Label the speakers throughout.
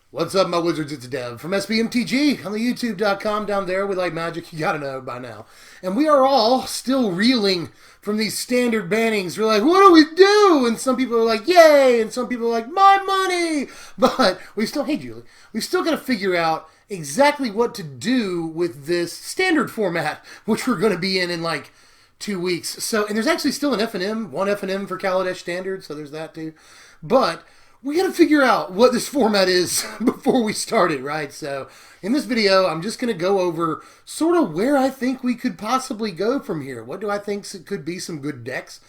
Speaker 1: What's up, my wizards? It's Dev from SBMTG on the YouTube.com down there. We like magic, you gotta know by now. And we are all still reeling from these standard bannings. We're like, what do we do? And some people are like, yay! And some people are like, my money! But we still, hey Julie, we've still got to figure out exactly what to do with this standard format, which we're going to be in like 2 weeks. So, and there's actually still an FNM, one FNM for Kaladesh Standard, so there's that too. But we got to figure out what this format is before we start it, right? So in this video, I'm just going to go over sort of where I think we could possibly go from here. What do I think could be some good decks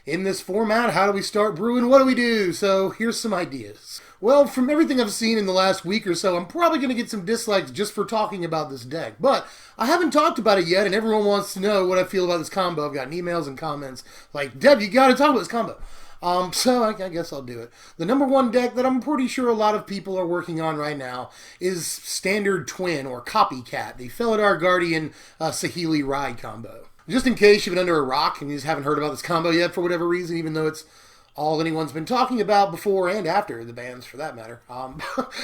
Speaker 1: in this format? How do we start brewing? What do we do? So here's some ideas. Well, from everything I've seen in the last week or so, I'm probably going to get some dislikes just for talking about this deck. But I haven't talked about it yet, and everyone wants to know what I feel about this combo. I've gotten emails and comments like, Dev, you got to talk about this combo. So I guess I'll do it. The number one deck that I'm pretty sure a lot of people are working on right now is Standard Twin or Copycat, the Felidar Guardian Saheeli Ride combo. Just in case you've been under a rock and you just haven't heard about this combo yet for whatever reason, even though it's all anyone's been talking about before and after the bans for that matter.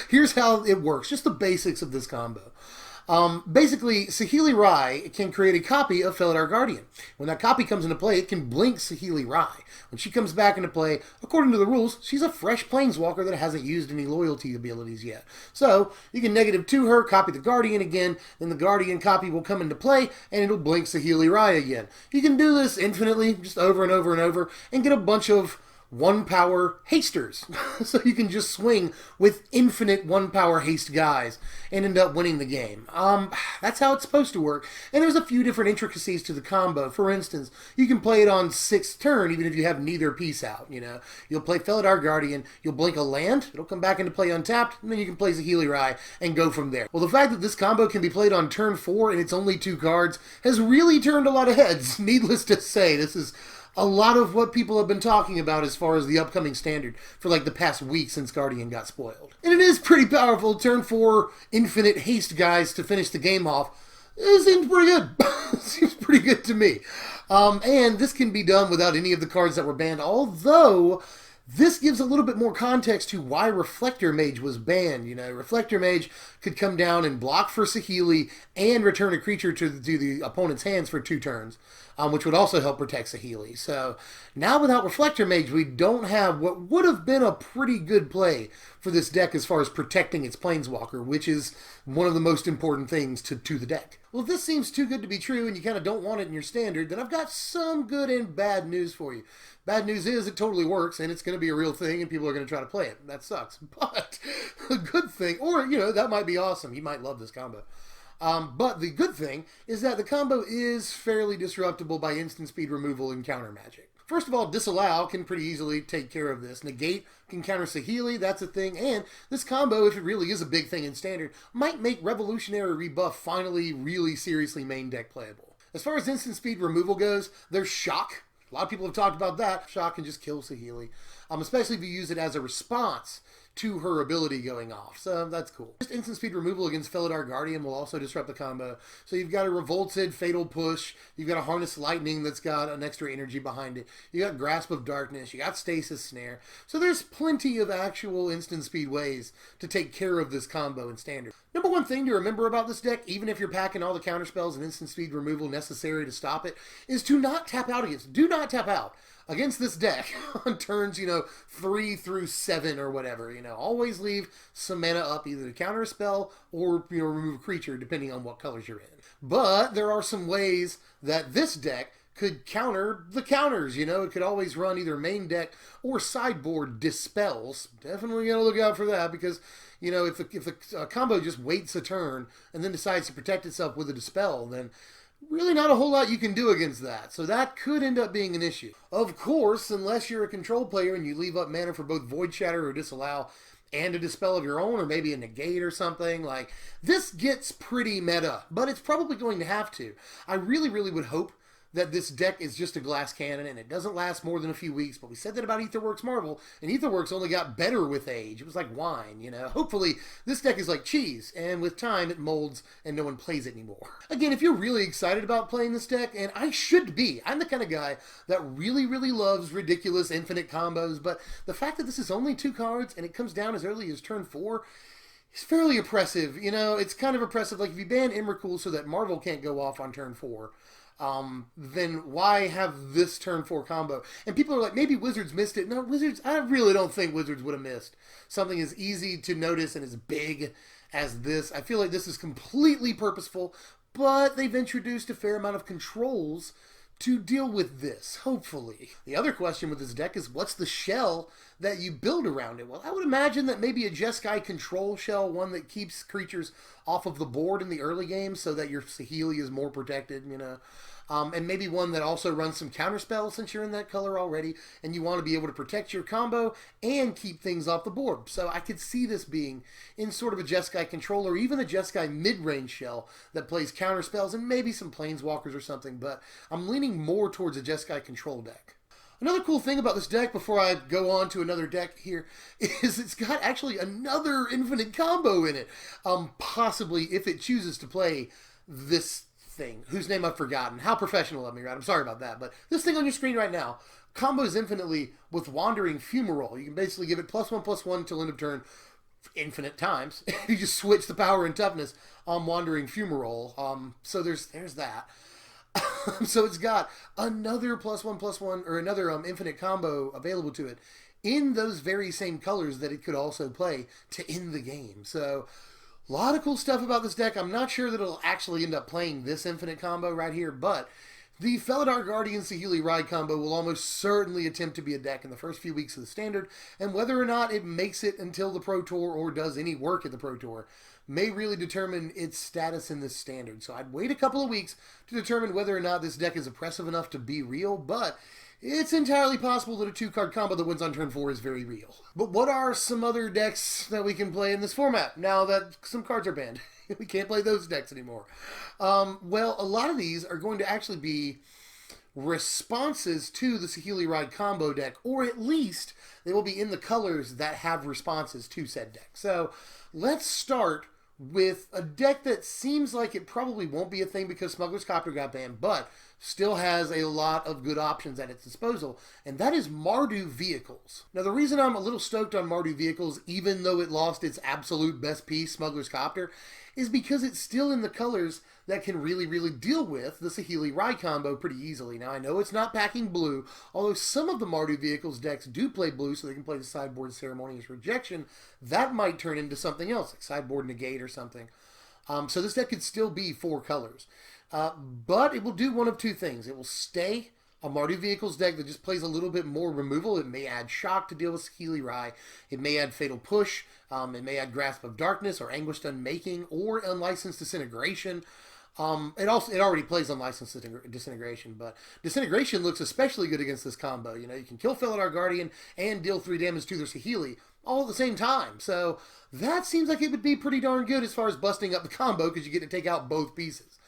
Speaker 1: Here's how it works, just the basics of this combo. Basically, Saheeli Rai can create a copy of Felidar Guardian. When that copy comes into play, it can blink Saheeli Rai. When she comes back into play, according to the rules, she's a fresh planeswalker that hasn't used any loyalty abilities yet. So, you can -2 her, copy the Guardian again, then the Guardian copy will come into play, and it'll blink Saheeli Rai again. You can do this infinitely, just over and over and over, and get a bunch of 1-power hasters. So you can just swing with infinite 1-power haste guys and end up winning the game. That's how it's supposed to work. And there's a few different intricacies to the combo. For instance, you can play it on 6th turn even if you have neither piece out. You know, you'll play Felidar Guardian, you'll blink a land, it'll come back into play untapped, and then you can play Saheeli Rai and go from there. Well, the fact that this combo can be played on turn 4 and it's only 2 cards has really turned a lot of heads. Needless to say, this is a lot of what people have been talking about as far as the upcoming standard for like the past week since Guardian got spoiled. And it is pretty powerful. Turn 4 infinite haste guys to finish the game off. It seems pretty good. Seems pretty good to me. And this can be done without any of the cards that were banned, although this gives a little bit more context to why Reflector Mage was banned. You know, Reflector Mage could come down and block for Saheeli and return a creature to the opponent's hands for 2 turns, which would also help protect Saheeli. So now without Reflector Mage, we don't have what would have been a pretty good play for this deck as far as protecting its Planeswalker, which is one of the most important things to the deck. Well, if this seems too good to be true and you kind of don't want it in your standard, then I've got some good and bad news for you. Bad news is it totally works and it's going to be a real thing and people are going to try to play it. That sucks. But the good thing, or, you know, that might be awesome. You might love this combo. But the good thing is that the combo is fairly disruptible by instant speed removal and counter magic. First of all, Disallow can pretty easily take care of this. Negate can counter Saheeli, that's a thing. And this combo, if it really is a big thing in Standard, might make Revolutionary Rebuff finally really seriously main deck playable. As far as instant speed removal goes, there's Shock. A lot of people have talked about that. Shock can just kill Saheeli, especially if you use it as a response to her ability going off. So that's cool. Just instant speed removal against Felidar Guardian will also disrupt the combo. So you've got a Revolted Fatal Push, you've got a Harness Lightning that's got an extra energy behind it, you got Grasp of Darkness, you got Stasis Snare. So there's plenty of actual instant speed ways to take care of this combo in Standard. Number one thing to remember about this deck, even if you're packing all the counterspells and instant speed removal necessary to stop it, is to not tap out against it. Do not tap out against this deck on turns, 3 through 7 or whatever. Always leave some mana up either to counter a spell or remove a creature depending on what colors you're in. But there are some ways that this deck could counter the counters. It could always run either main deck or sideboard dispels. Definitely gotta look out for that because if the combo just waits a turn and then decides to protect itself with a dispel, then really not a whole lot you can do against that. So that could end up being an issue. Of course, unless you're a control player and you leave up mana for both Void Shatter or Disallow and a Dispel of your own, or maybe a Negate or something, like, this gets pretty meta, but it's probably going to have to. I really, really would hope that this deck is just a glass cannon and it doesn't last more than a few weeks, but we said that about Aetherworks Marvel, and Aetherworks only got better with age. It was like wine, Hopefully, this deck is like cheese, and with time, it molds and no one plays it anymore. Again, if you're really excited about playing this deck, and I should be, I'm the kind of guy that really, really loves ridiculous infinite combos, but the fact that this is only 2 cards and it comes down as early as turn 4, It's fairly oppressive. You know, it's kind of oppressive. Like, if you ban Emrakul so that Marvel can't go off on turn 4, then why have this turn 4 combo? And people are like, maybe Wizards missed it. No, Wizards, I really don't think Wizards would have missed something as easy to notice and as big as this. I feel like this is completely purposeful, but they've introduced a fair amount of controls to deal with this, hopefully. The other question with this deck is, what's the shell that you build around it? Well, I would imagine that maybe a Jeskai control shell, one that keeps creatures off of the board in the early game so that your Saheeli is more protected, you know. And maybe one that also runs some counterspells since you're in that color already, and you want to be able to protect your combo and keep things off the board. So I could see this being in sort of a Jeskai control, or even a Jeskai mid-range shell that plays counterspells and maybe some planeswalkers or something, but I'm leaning more towards a Jeskai control deck. Another cool thing about this deck, before I go on to another deck here, is it's got actually another infinite combo in it. Possibly, if it chooses to play this thing, whose name I've forgotten. How professional of me, right? I'm sorry about that, but this thing on your screen right now combos infinitely with Wandering Fumarole. You can basically give it +1/+1 till end of turn infinite times. You just switch the power and toughness on Wandering Fumarole. So there's that. So it's got another +1/+1, or another infinite combo available to it in those very same colors that it could also play to end the game. So a lot of cool stuff about this deck. I'm not sure that it'll actually end up playing this infinite combo right here, but the Felidar Guardian Saheeli Ride combo will almost certainly attempt to be a deck in the first few weeks of the Standard, and whether or not it makes it until the Pro Tour or does any work at the Pro Tour may really determine its status in this Standard. So I'd wait a couple of weeks to determine whether or not this deck is oppressive enough to be real, but it's entirely possible that a 2-card combo that wins on turn 4 is very real. But what are some other decks that we can play in this format now that some cards are banned? We can't play those decks anymore. Well, a lot of these are going to actually be responses to the Saheeli Ride combo deck, or at least they will be in the colors that have responses to said deck. So let's start with a deck that seems like it probably won't be a thing because Smuggler's Copter got banned, but still has a lot of good options at its disposal, and that is Mardu Vehicles. Now, the reason I'm a little stoked on Mardu Vehicles, even though it lost its absolute best piece, Smuggler's Copter, is because it's still in the colors that can really, really deal with the Saheeli Ride combo pretty easily. Now, I know it's not packing blue, although some of the Mardu Vehicles decks do play blue, so they can play the sideboard Ceremonious Rejection. That might turn into something else, like sideboard Negate or something. So this deck could still be 4 colors. But it will do one of 2 things. It will stay a Mardu Vehicles deck that just plays a little bit more removal. It may add Shock to deal with Saheeli Ride. It may add Fatal Push. It may add Grasp of Darkness or Anguished Unmaking or Unlicensed Disintegration. It already plays Unlicensed Disintegration, but Disintegration looks especially good against this combo. You know, you can kill Felidar Guardian and deal 3 damage to their Saheeli all at the same time. So that seems like it would be pretty darn good as far as busting up the combo, because you get to take out both pieces.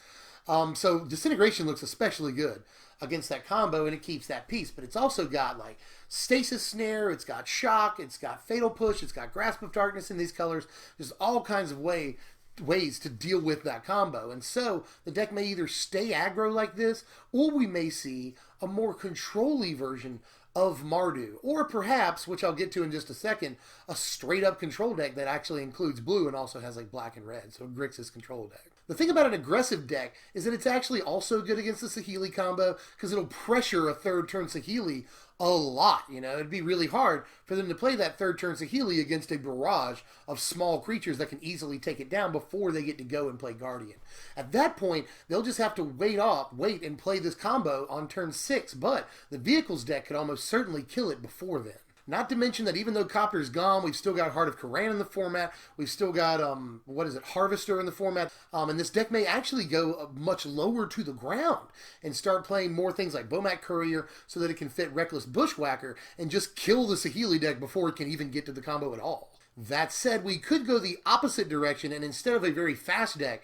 Speaker 1: So Disintegration looks especially good against that combo, and it keeps that piece. But it's also got like Stasis Snare, it's got Shock, it's got Fatal Push, it's got Grasp of Darkness in these colors. There's all kinds of ways to deal with that combo. And so the deck may either stay aggro like this, or we may see a more control-y version of Mardu, or perhaps, which I'll get to in just a second, a straight-up control deck that actually includes blue and also has like black and red, so Grixis control deck. The thing about an aggressive deck is that it's actually also good against the Saheeli combo, because it'll pressure a third turn Saheeli a lot. You know, it'd be really hard for them to play that third turn Saheeli against a barrage of small creatures that can easily take it down before they get to go and play Guardian. At that point, they'll just have to wait and play this combo on turn 6, but the Vehicles deck could almost certainly kill it before then. Not to mention that even though Copter's gone, we've still got Heart of Koran in the format. We've still got, Harvester in the format. And this deck may actually go much lower to the ground and start playing more things like Bomat Courier so that it can fit Reckless Bushwhacker and just kill the Saheeli deck before it can even get to the combo at all. That said, we could go the opposite direction, and instead of a very fast deck,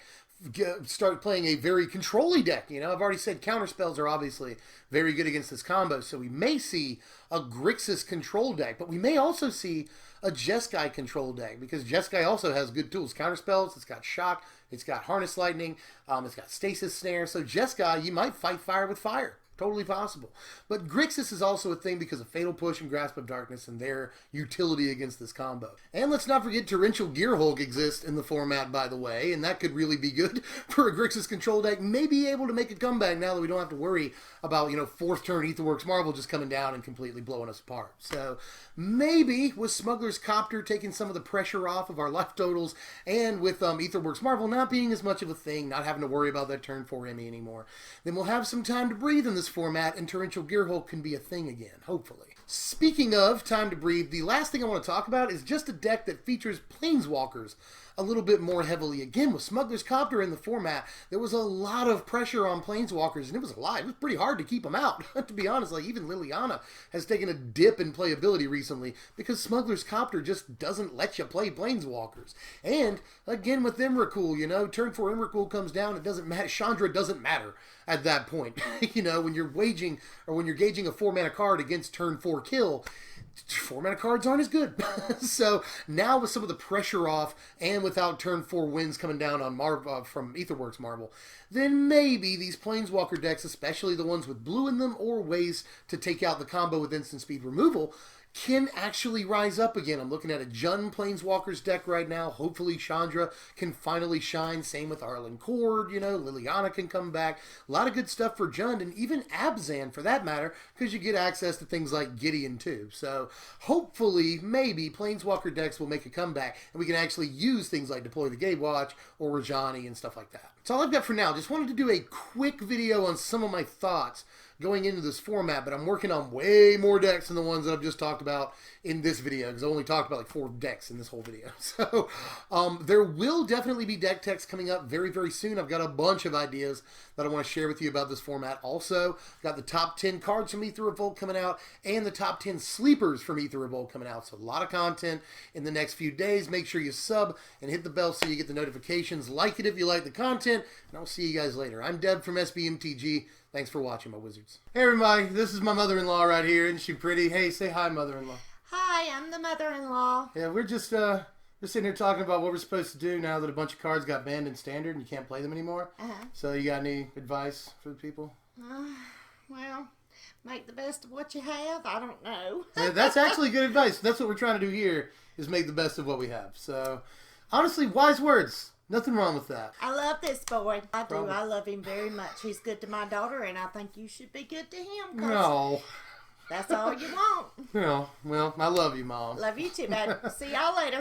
Speaker 1: start playing a very control-y deck. You know, I've already said counterspells are obviously very good against this combo, so we may see a Grixis control deck, but we may also see a Jeskai control deck, because Jeskai also has good tools. Counterspells, it's got Shock, it's got Harness Lightning, it's got Stasis Snare, so Jeskai, you might fight fire with fire. Totally possible. But Grixis is also a thing because of Fatal Push and Grasp of Darkness and their utility against this combo. And let's not forget Torrential Gearhulk exists in the format, by the way, and that could really be good for a Grixis control deck. Maybe able to make a comeback now that we don't have to worry about, 4th turn Aetherworks Marvel just coming down and completely blowing us apart. So maybe with Smuggler's Copter taking some of the pressure off of our life totals, and with Aetherworks Marvel not being as much of a thing, not having to worry about that turn 4 Emmy anymore, then we'll have some time to breathe in this format, and Torrential Gearhulk can be a thing again, hopefully. Speaking of time to breathe, the last thing I want to talk about is just a deck that features Planeswalkers a little bit more heavily. Again, with Smuggler's Copter in the format, there was a lot of pressure on Planeswalkers, and it was pretty hard to keep them out. To be honest, like even Liliana has taken a dip in playability recently because Smuggler's Copter just doesn't let you play Planeswalkers. And again, with Emrakul, turn 4 Emrakul comes down, it doesn't matter. Chandra doesn't matter at that point. When you're gauging a 4-mana card against turn 4 kill, 4-mana cards aren't as good. So now with some of the pressure off and without turn 4 wins coming down on from Aetherworks Marvel, then maybe these Planeswalker decks, especially the ones with blue in them or ways to take out the combo with instant speed removal, can actually rise up again. I'm looking at a Jund Planeswalkers deck right now. Hopefully Chandra can finally shine. Same with Arlen Cord, Liliana can come back. A lot of good stuff for Jund, and even Abzan for that matter, because you get access to things like Gideon too. So hopefully, maybe, Planeswalker decks will make a comeback, and we can actually use things like Deploy the Gatewatch or Rajani and stuff like that. That's all I've got for now. Just wanted to do a quick video on some of my thoughts going into this format, but I'm working on way more decks than the ones that I've just talked about in this video, because I only talked about like 4 decks in this whole video. So there will definitely be deck techs coming up very, very soon. I've got a bunch of ideas that I want to share with you about this format. Also, I've got the top 10 cards from Aether Revolt coming out and the top 10 sleepers from Aether Revolt coming out. So a lot of content in the next few days. Make sure you sub and hit the bell so you get the notifications. Like it if you like the content, and I'll see you guys later. I'm Deb from SBMTG. Thanks for watching, my wizards. Hey everybody, this is my mother-in-law right here. Isn't she pretty? Hey, say hi, mother-in-law.
Speaker 2: Hi, I'm the mother-in-law.
Speaker 1: Yeah, we're just sitting here talking about what we're supposed to do now that a bunch of cards got banned in Standard and you can't play them anymore. So you got any advice for the people?
Speaker 2: Well, make the best of what you have. I don't know.
Speaker 1: Yeah, that's actually good advice. That's what we're trying to do here, is make the best of what we have. So, honestly, wise words. Nothing wrong with that.
Speaker 2: I love this boy. I do. I love him very much. He's good to my daughter, and I think you should be good to him.
Speaker 1: No.
Speaker 2: That's all you want.
Speaker 1: No. Well, I love you, Mom.
Speaker 2: Love you too, babe. See y'all later.